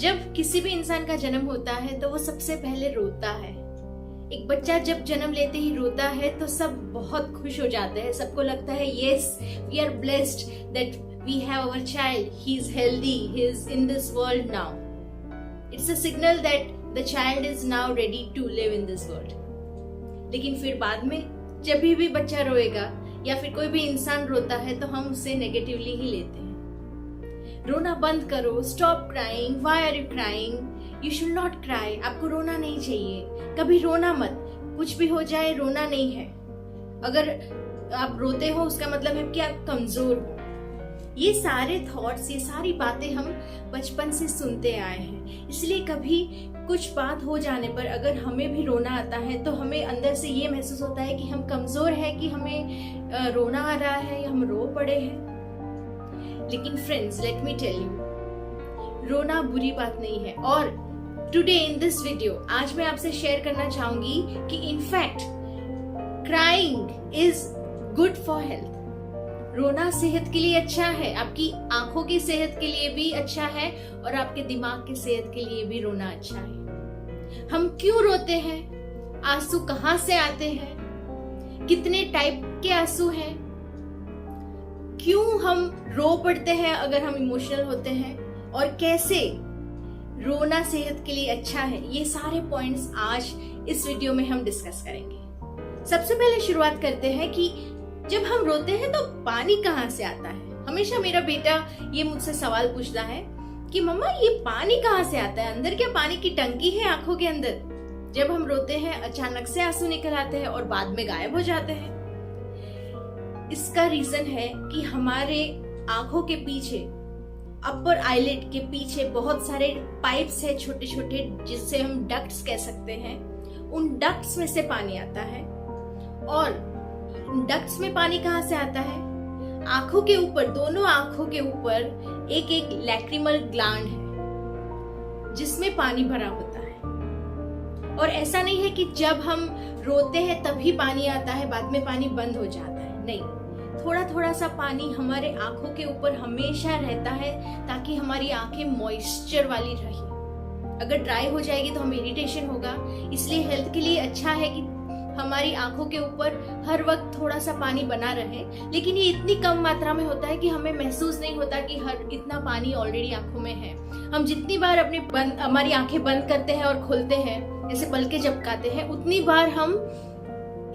जब किसी भी इंसान का जन्म होता है तो वो सबसे पहले रोता है। एक बच्चा जब जन्म लेते ही रोता है तो सब बहुत खुश हो जाते हैं। सबको लगता है yes, we are blessed that we have our child, he is healthy, he is in this world now. It's a signal that the child is now ready to live in this world. लेकिन फिर बाद में जब भी बच्चा रोएगा या फिर कोई भी इंसान रोता है तो हम उसे नेगेटिवली ही लेते हैं। रोना बंद करो, stop crying, why are you crying, you should not cry. आपको रोना नहीं चाहिए, कभी रोना मत। कुछ भी हो जाए रोना नहीं है। अगर आप रोते हो उसका मतलब है कि आप कमजोर हो। ये सारे थॉट्स, ये सारी बातें हम बचपन से सुनते आए हैं। इसलिए कभी कुछ बात हो जाने पर अगर हमें भी रोना आता है तो हमें अंदर से ये महसूस होता है कि हम कमजोर है, कि हमें रोना आ रहा है या हम रो पड़े हैं। लेकिन friends, let me tell you, रोना बुरी बात नहीं है। और टुडे इन दिस वीडियो आज मैं आपसे शेयर करना चाहूंगी कि in fact crying is good for health. रोना सेहत के लिए अच्छा है, आपकी आंखों की सेहत के लिए भी अच्छा है और आपके दिमाग की सेहत के लिए भी रोना अच्छा है। हम क्यों रोते हैं? आंसू कहां से आते हैं? कितने टाइप के आंसू हैं? क्यों हम रो पड़ते हैं अगर हम इमोशनल होते हैं? और कैसे रोना सेहत के लिए अच्छा है? ये सारे पॉइंट्स आज इस वीडियो में हम डिस्कस करेंगे। सबसे पहले शुरुआत करते हैं कि जब हम रोते हैं तो पानी कहाँ से आता है। हमेशा मेरा बेटा ये मुझसे सवाल पूछता है कि मम्मा ये पानी कहाँ से आता है, अंदर क्या पानी की टंकी है आंखों के अंदर? जब हम रोते हैं अचानक से आंसू निकल आते हैं और बाद में गायब हो जाते हैं। इसका रीजन है कि हमारे आंखों के पीछे, अपर आईलिड के पीछे बहुत सारे पाइप्स है छोटे छोटे, जिससे हम डक्ट्स कह सकते हैं। उन डक्ट्स में से पानी आता है। और डक्ट्स में पानी कहाँ से आता है? आंखों के ऊपर, दोनों आंखों के ऊपर एक एक लैक्रिमल ग्लैंड है जिसमें पानी भरा होता है। और ऐसा नहीं है कि जब हम रोते हैं तभी पानी आता है, बाद में पानी बंद हो जाता है। नहीं, थोड़ा थोड़ा सा पानी हमारे आंखों के ऊपर हमेशा रहता है ताकि हमारी आंखें मॉइस्चर वाली रहे। अगर ड्राई हो जाएगी तो हमें इरिटेशन होगा। इसलिए हेल्थ के लिए अच्छा है कि हमारी आंखों के ऊपर हर वक्त थोड़ा सा पानी बना रहे। लेकिन ये इतनी कम मात्रा में होता है कि हमें महसूस नहीं होता कि इतना पानी ऑलरेडी आंखों में है। हम जितनी बार हमारी आंखें बंद करते हैं और खोलते हैं, जैसे पलके झपकाते हैं, उतनी बार हम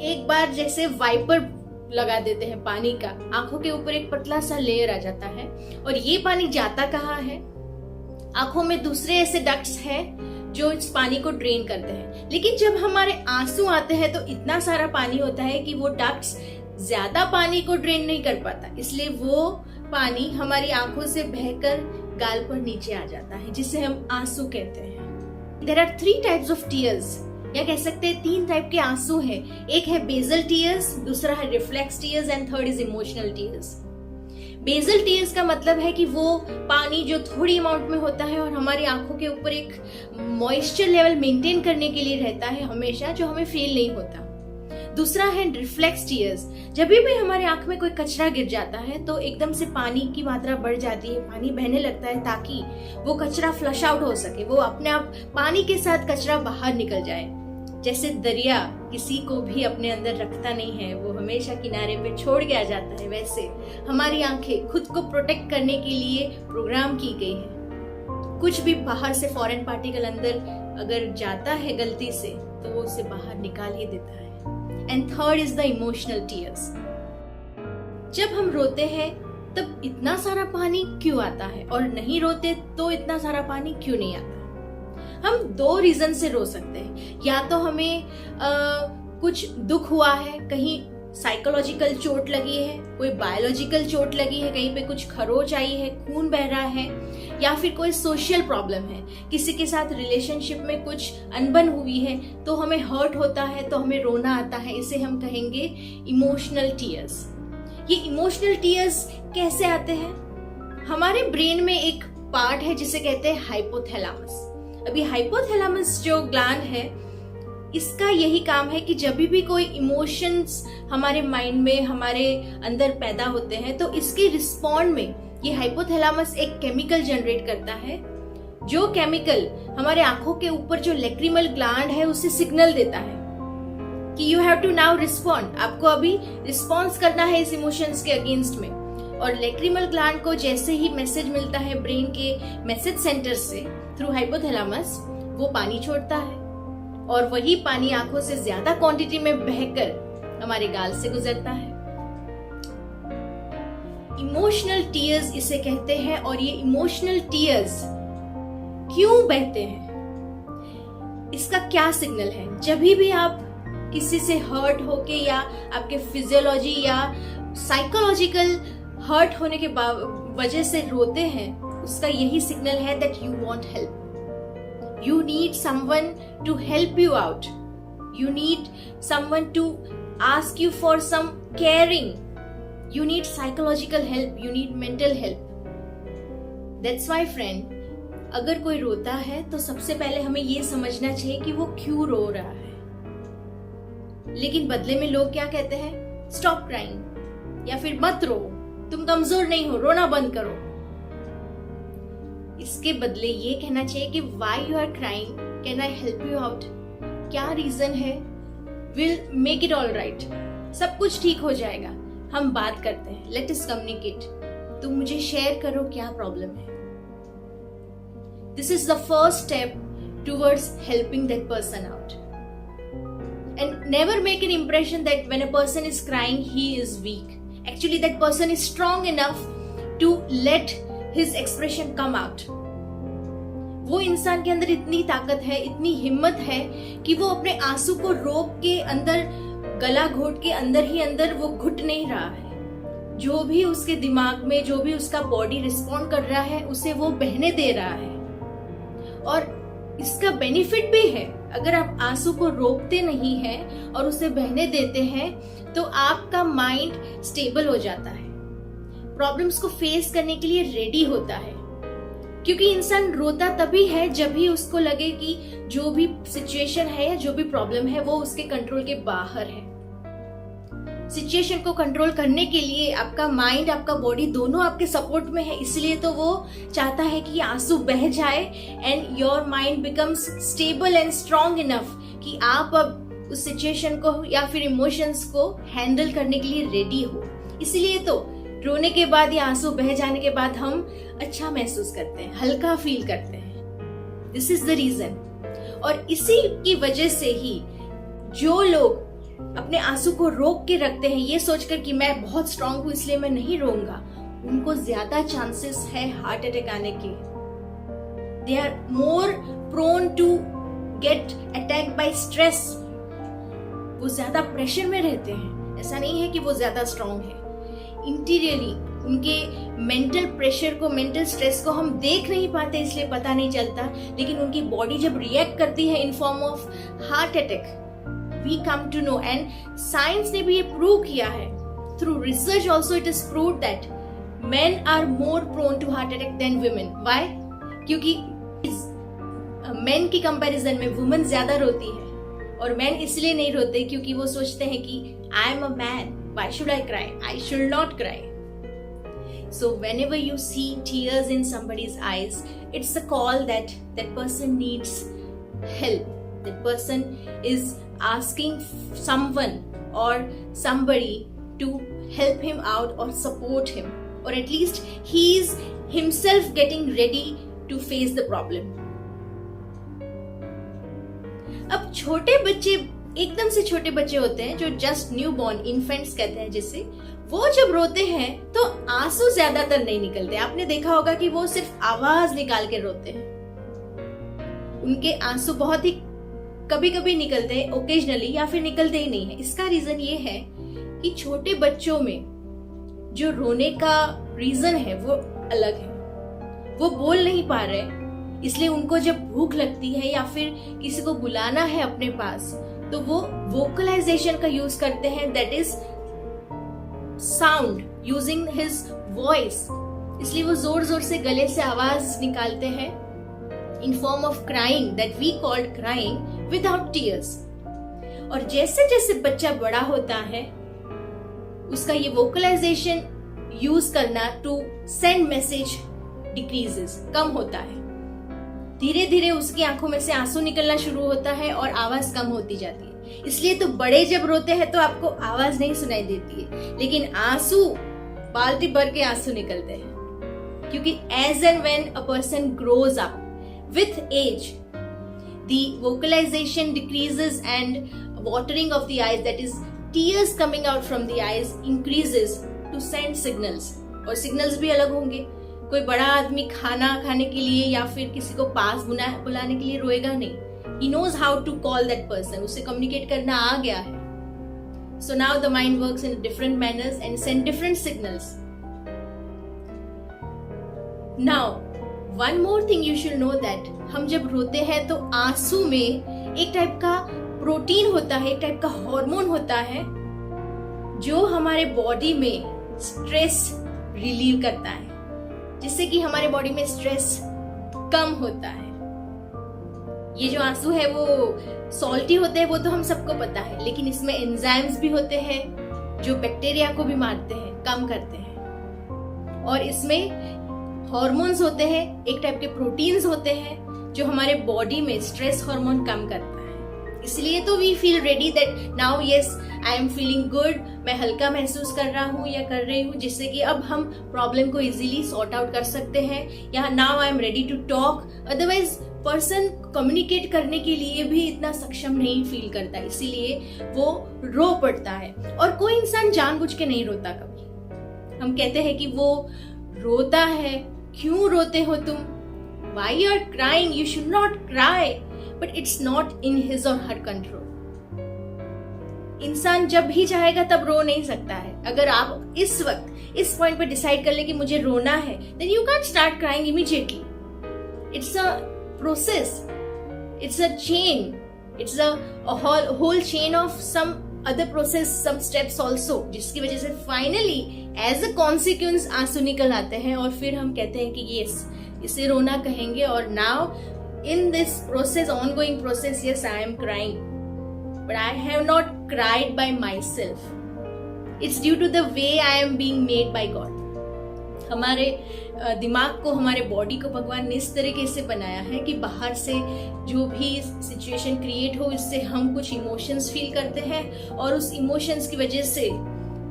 एक बार जैसे वाइपर लगा देते हैं पानी का, आंखों के ऊपर एक पतला सा लेयर आ जाता है। और ये पानी जाता कहाँ है? आंखों में दूसरे ऐसे डक्ट्स हैं जो इस पानी को ड्रेन करते हैं। लेकिन जब हमारे आंसू आते हैं तो इतना सारा पानी होता है कि वो डक्ट्स ज्यादा पानी को ड्रेन नहीं कर पाता, इसलिए वो पानी हमारी आंखों से बहकर गाल पर नीचे आ जाता है, जिसे हम आंसू कहते हैं। There are 3 types of tears, या कह सकते हैं 3 टाइप के आंसू हैं। एक है बेसल टीयर्स, दूसरा है reflex tears and third is emotional tears. Basal tears का मतलब है कि वो पानी जो थोड़ी अमाउंट में होता है और हमारी आंखों के ऊपर एक मॉइस्चर लेवल मेंटेन करने के लिए रहता है हमेशा, जो हमें फील नहीं होता। दूसरा है रिफ्लेक्स टीयर्स। जब भी हमारे आंख में कोई कचरा गिर जाता है तो एकदम से पानी की मात्रा बढ़ जाती है, पानी बहने लगता है ताकि वो कचरा फ्लश आउट हो सके, वो अपने आप पानी के साथ कचरा बाहर निकल जाए। जैसे दरिया किसी को भी अपने अंदर रखता नहीं है, वो हमेशा किनारे पे छोड़ के आ जाता है, वैसे हमारी आंखें खुद को प्रोटेक्ट करने के लिए प्रोग्राम की गई है। कुछ भी बाहर से फॉरेन पार्टिकल अंदर अगर जाता है गलती से तो वो उसे बाहर निकाल ही देता है। And third is the emotional tears. जब हम रोते हैं तब इतना सारा पानी क्यों आता है और नहीं रोते तो इतना सारा पानी क्यों नहीं आता? हम 2 रीजन से रो सकते हैं। या तो हमें कुछ दुख हुआ है, कहीं साइकोलॉजिकल चोट लगी है, कोई बायोलॉजिकल चोट लगी है, कहीं पे कुछ खरोच आई है, खून बह रहा है, या फिर कोई सोशल प्रॉब्लम है, किसी के साथ रिलेशनशिप में कुछ अनबन हुई है तो हमें हर्ट होता है, तो हमें रोना आता है। इसे हम कहेंगे इमोशनल टीयर्स। ये इमोशनल टीयर्स कैसे आते हैं? हमारे ब्रेन में एक पार्ट है जिसे कहते हैं हाइपोथैलेमस। अभी हाइपोथैलेमस जो ग्लैंड है, इसका यही काम है कि जब भी कोई इमोशंस हमारे माइंड में, हमारे अंदर पैदा होते हैं तो इसके रिस्पॉन्ड में ये हाइपोथैलेमस एक केमिकल जनरेट करता है जो केमिकल हमारे आंखों के ऊपर जो लैक्रिमल ग्लैंड है उसे सिग्नल देता है कि you have to now respond, आपको अभी रिस्पॉन्स करना है इस इमोशंस के अगेंस्ट में। और लैक्रिमल ग्लैंड को जैसे ही मैसेज मिलता है ब्रेन के मैसेज सेंटर से थ्रू हाइपोथैलेमस, वो पानी छोड़ता है और वही पानी आंखों से ज्यादा क्वांटिटी में बहकर हमारे गाल से गुजरता है। इमोशनल टीयर्स इसे कहते हैं। और ये इमोशनल टीयर्स क्यों बहते हैं, इसका क्या सिग्नल है? जब भी आप किसी से हर्ट होके या आपके फिजियोलॉजी या साइकोलॉजिकल हर्ट होने के वजह से रोते हैं, उसका यही सिग्नल है that you want help, you need someone to help you out, you need someone to ask you for some caring, you need psychological help, you need mental help. That's why friend, अगर कोई रोता है तो सबसे पहले हमें ये समझना चाहिए कि वो क्यों रो रहा है। लेकिन बदले में लोग क्या कहते हैं? स्टॉप क्राइंग, या फिर मत रो, तुम कमजोर नहीं हो, रोना बंद करो। इसके बदले ये कहना चाहिए कि why you are crying, can I help you out? क्या रीजन है? We'll make it all right. सब कुछ ठीक हो जाएगा। हम बात करते हैं, लेट अस कम्युनिकेट। तुम मुझे शेयर करो क्या प्रॉब्लम है। This is the first step towards helping that person out. And never make an impression that when a person is crying he is weak. Actually that person is strong enough to let his expression come out. वो इंसान के अंदर इतनी ताकत है, इतनी हिम्मत है कि वो अपने आंसू को रोक के अंदर, गला घोट के अंदर ही अंदर वो घुट नहीं रहा है। जो भी उसके दिमाग में, जो भी उसका बॉडी रिस्पॉन्ड कर रहा है, उसे वो बहने दे रहा है। और इसका बेनिफिट भी है, अगर आप आंसू को रोकते नहीं हैं और उसे बहने देते हैं तो आपका माइंड स्टेबल हो जाता है, प्रॉब्लम्स को फेस करने के लिए रेडी होता है। क्योंकि इंसान रोता तभी है जब भी उसको लगे कि जो भी सिचुएशन है या जो भी प्रॉब्लम है वो उसके कंट्रोल के बाहर है। सिचुएशन को कंट्रोल करने के लिए आपका माइंड, आपका बॉडी दोनों आपके सपोर्ट में है, इसलिए तो वो चाहता है कि आंसू बह जाए and your mind becomes stable and strong enough कि आप अब उस सिचुएशन को या फिर इमोशंस को हैंडल करने के लिए रेडी हो। इसलिए तो रोने के बाद या आंसू बह जाने के बाद हम अच्छा महसूस करते हैं, हल्का फील करते हैं। This is the reason. और इसी की वजह से ही जो लोग अपने आंसू को रोक के रखते हैं ये सोचकर कि मैं बहुत स्ट्रांग हूं इसलिए मैं नहीं रोऊंगा, उनको ज्यादा चांसेस है हार्ट अटैक आने के। They are more prone to get attack by stress. वो ज्यादा प्रेशर में रहते हैं। ऐसा नहीं है कि वो ज्यादा स्ट्रांग है, इंटीरियरली उनके मेंटल प्रेशर को, मेंटल स्ट्रेस को हम देख नहीं पाते इसलिए पता नहीं चलता, लेकिन उनकी बॉडी जब रिएक्ट करती है in form of heart attack, we come to know, and science ने भी ये प्रूव किया है, through research also it is proved that men are more prone to heart attack than women. Why? क्योंकि men की comparison में women ज्यादा रोती है और men इसलिए नहीं रोते क्योंकि वो सोचते हैं कि I am a man, why should I cry? I should not cry. So whenever you see tears in somebody's eyes, it's a call that that person needs help. That person is asking someone or somebody to help him out or support him, or at least he is himself getting ready to face the problem. अब छोटे बच्चे, एकदम से छोटे बच्चे होते हैं जो जस्ट न्यू बॉर्न इन्फेंट्स कहते हैं जिसे, वो जब रोते हैं तो आंसू ज्यादातर नहीं निकलते। आपने देखा होगा कि वो सिर्फ आवाज निकाल के रोते हैं। उनके आंसू बहुत ही कभी कभी निकलते हैं, ओकेजनली, या फिर निकलते ही नहीं है। इसका रीजन ये है कि छोटे बच्चों में जो रोने का रीजन है वो अलग है। वो बोल नहीं पा रहे, इसलिए उनको जब भूख लगती है या फिर किसी को बुलाना है अपने पास तो वो वोकलाइजेशन का यूज करते हैं, that is sound, using his voice. इसलिए वो जोर जोर से गले से आवाज निकालते हैं in form of crying that we called crying without tears. और जैसे जैसे बच्चा बड़ा होता है उसका ये vocalization यूज करना to send message decreases, कम होता है। धीरे धीरे उसकी आंखों में से आंसू निकलना शुरू होता है और आवाज कम होती जाती है। इसलिए तो बड़े जब रोते हैं तो आपको आवाज नहीं सुनाई देती है, लेकिन आंसू बाल्टी भर के आंसू निकलते हैं। क्योंकि as and when a person grows up with age, the vocalization decreases and watering of the eyes, that is tears coming out from the eyes, increases to send signals। और signals भी अलग होंगे। कोई बड़ा आदमी खाना खाने के लिए या फिर किसी को पास बुलाने के लिए रोएगा नहीं। He knows how to call that person, उसे communicate करना आ गया है। So now the mind works in different manners and send different signals। Now one more thing you should know that हम जब रोते हैं तो आंसू में एक टाइप का प्रोटीन होता है, एक टाइप का हार्मोन होता है जो हमारे बॉडी में स्ट्रेस रिलीव करता है, जिससे कि हमारे बॉडी में स्ट्रेस कम होता है। ये जो आंसू है वो सॉल्टी होते हैं, वो तो हम सबको पता है, लेकिन इसमें एंजाइम्स भी होते हैं जो बैक्टीरिया को भी मारते हैं, कम करते हैं। और इसमें हॉर्मोन्स होते हैं, एक टाइप के प्रोटीन्स होते हैं जो हमारे बॉडी में स्ट्रेस हार्मोन कम करता है। इसलिए तो we feel ready that now yes I am feeling good, मैं हल्का महसूस कर रहा हूँ या कर रही हूँ, जिससे कि अब हम प्रॉब्लम को इजीली सॉर्ट आउट कर सकते हैं। या now I am ready to talk. Otherwise person communicate करने के लिए भी इतना सक्षम नहीं फील करता, इसीलिए वो रो पड़ता है। और कोई इंसान जानबूझ के नहीं रोता कभी। हम कहते हैं कि वो रोता है, क्यों रोते हो तुम? Why you are crying? You should not cry. But it's not in his or her control. इंसान जब भी चाहेगा तब रो नहीं सकता है। अगर आप इस वक्त इस पॉइंट पे डिसाइड कर ले कि मुझे रोना है, then you can't start crying immediately. It's a process. It's a chain. It's a whole chain of some other process, some steps also, जिसकी वजह से finally as a consequence आंसू निकल आते हैं और फिर हम कहते हैं कि yes, इसे रोना कहेंगे। और now in this process, ongoing process, yes, I am crying, but I have not cried by myself. It's due to the way I am being made by God. हमारे दिमाग को, हमारे बॉडी को भगवान ने इस तरीके से बनाया है कि बाहर से जो भी सिचुएशन क्रिएट हो, इससे हम कुछ इमोशंस फील करते हैं और उस इमोशंस की वजह से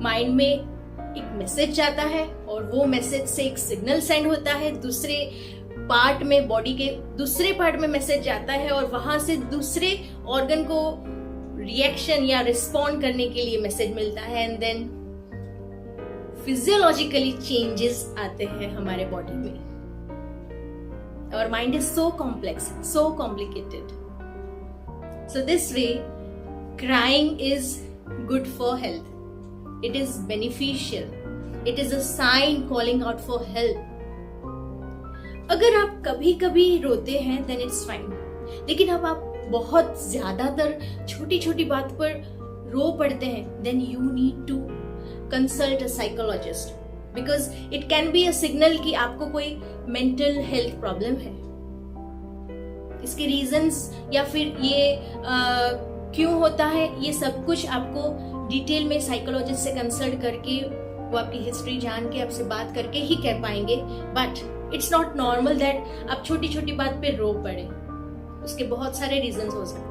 माइंड में एक मैसेज जाता है और वो मैसेज से एक सिग्नल सेंड होता है दूसरे पार्ट में, बॉडी के दूसरे पार्ट में मैसेज जाता है और वहां से दूसरे ऑर्गन को रिएक्शन या रिस्पॉन्ड करने के लिए मैसेज मिलता है। एंड देन फिजियोलॉजिकली चेंजेस आते हैं हमारे बॉडी में। और mind is so complex, so complicated. So this way crying is good for health. It is beneficial. It is a sign calling out for help. अगर आप कभी कभी रोते हैं then it's fine. लेकिन अब आप बहुत ज्यादातर छोटी छोटी बात पर रो पड़ते हैं then you need to consult a psychologist because it can be a signal कि आपको कोई mental health problem है। इसके reasons या फिर ये क्यों होता है, ये सब कुछ आपको डिटेल में साइकोलॉजिस्ट से कंसल्ट करके, वो आपकी हिस्ट्री जान के, आपसे बात करके ही कह पाएंगे। But it's not normal that आप छोटी छोटी बात पे रो पड़े। उसके बहुत सारे रीजंस हो सकते हैं।